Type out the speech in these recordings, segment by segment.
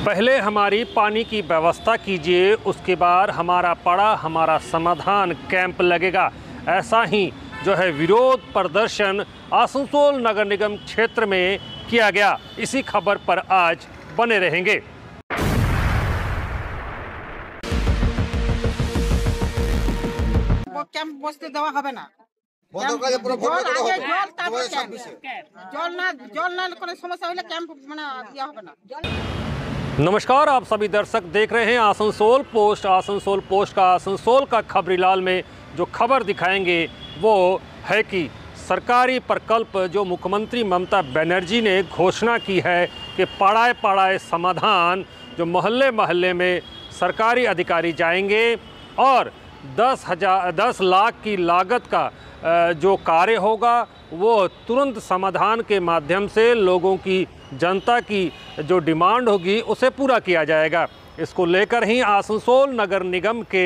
पहले हमारी पानी की व्यवस्था कीजिए, उसके बाद हमारा पड़ा हमारा समाधान कैंप लगेगा। ऐसा ही जो है विरोध प्रदर्शन आसनसोल नगर निगम क्षेत्र में किया गया। इसी खबर पर आज बने रहेंगे। वो कैंप बसते देवा হবে না। नमस्कार, आप सभी दर्शक देख रहे हैं आसनसोल पोस्ट। आसनसोल पोस्ट का आसनसोल का खबरीलाल में जो खबर दिखाएंगे वो है कि सरकारी प्रकल्प जो मुख्यमंत्री ममता बनर्जी ने घोषणा की है कि पड़ाए पड़ाए समाधान, जो मोहल्ले मोहल्ले में सरकारी अधिकारी जाएंगे और 10 लाख की लागत का जो कार्य होगा वो तुरंत समाधान के माध्यम से लोगों की, जनता की जो डिमांड होगी उसे पूरा किया जाएगा। इसको लेकर ही आसनसोल नगर निगम के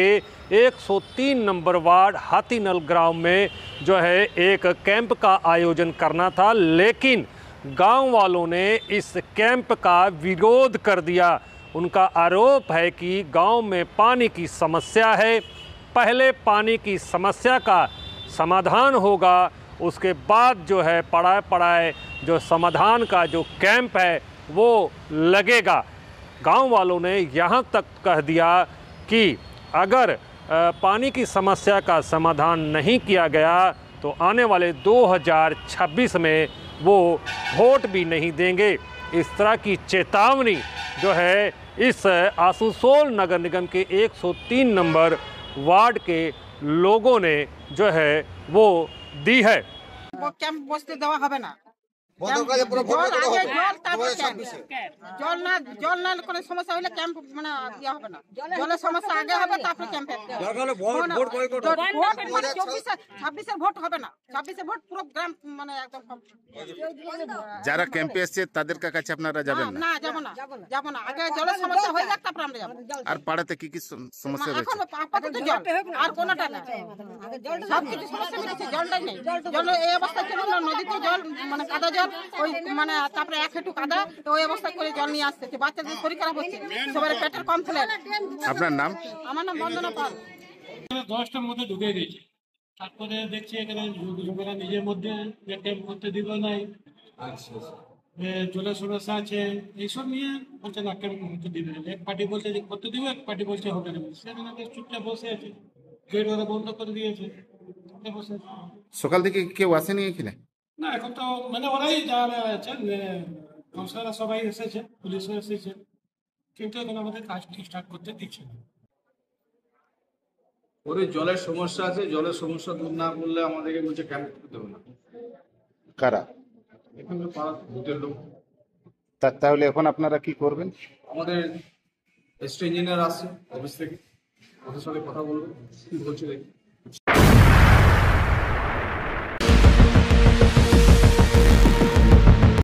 103 नंबर वार्ड हाथीनल ग्राम में जो है एक कैंप का आयोजन करना था, लेकिन गांव वालों ने इस कैंप का विरोध कर दिया। उनका आरोप है कि गांव में पानी की समस्या है, पहले पानी की समस्या का समाधान होगा, उसके बाद जो है पड़ाए पड़ाए जो समाधान का जो कैंप है वो लगेगा। गांव वालों ने यहाँ तक कह दिया कि अगर पानी की समस्या का समाधान नहीं किया गया तो आने वाले 2026 में वो वोट भी नहीं देंगे। इस तरह की चेतावनी जो है इस आसनसोल नगर निगम के 103 नंबर वार्ड के लोगों ने जो है वो दी है। वो कैंप बसते देवा হবে না। জল না কোনো সমস্যা হলে ক্যাম্প মানে ইয়া হবে না। জলের সমস্যা আগে হবে তারপরে ক্যাম্পে। ভোট 26 এর ভোট হবে না। 26 এর ভোট পুরো গ্রাম মানে একদম যারা ক্যাম্পে এসেছে তাদের কাছে আপনারা যাবেন না? না যাব না। আগে জলের সমস্যা হয়ে যাক তারপর আমরা যাব। আর পাড়াতে কি কি সমস্যা রয়েছে? এখন আপাতত জল আর কোনটা না। সব কিছু সমস্যা মিটেছে, জলটাই নেই। জল এই অবস্থা ছিল না, নদীতে জল মানে কাদা জল ওই মানে তারপরে এক হাঁটু কাদা, তো ওই অবস্থা করে জল নিয়ে আসছে। বাচ্চাদের শরীর খারাপ হচ্ছে, সবার পেটের কম ফেলে। আপনার নাম? আমার নাম বন্দনা পাল। 10টার মধ্যে ঢুকে গেছে, তারপরে দেখছি এখানে যুবকরা নিজের মধ্যে ক্যাম্প করতে দিব নাই, জলের সমস্যা আছে, এইসব নিয়ে বলছে না ক্যাম্প করতে দিবে। এক পার্টি বলছে যে করতে দিব, এক পার্টি বলছে হবে না। সেখানে চুপচাপ বসে আছে, গেট ওরা বন্ধ করে দিয়েছে। সকাল থেকে কেউ আসেনি এখানে? না, এখন তো মানে ওরাই যারা আছেন কাউন্সিলররা সবাই এসেছে, পুলিশও এসেছে, কিন্তু এখন আমাদের কাজটি স্টার্ট করতে দিচ্ছে না। ওরে জলের সমস্যা আছে, জলের সমস্যা দূর না করলে আমাদেরকে বলছে ক্যাম্প করতে হবে না। কারা? এখানে পাড়া ভূতের লোক। তাহলে এখন আপনারা কি করবেন? আমাদের এসটি ইঞ্জিনিয়ার আসছে অফিস থেকে, ওদের সাথে কথা বলবো, কি বলছে দেখি।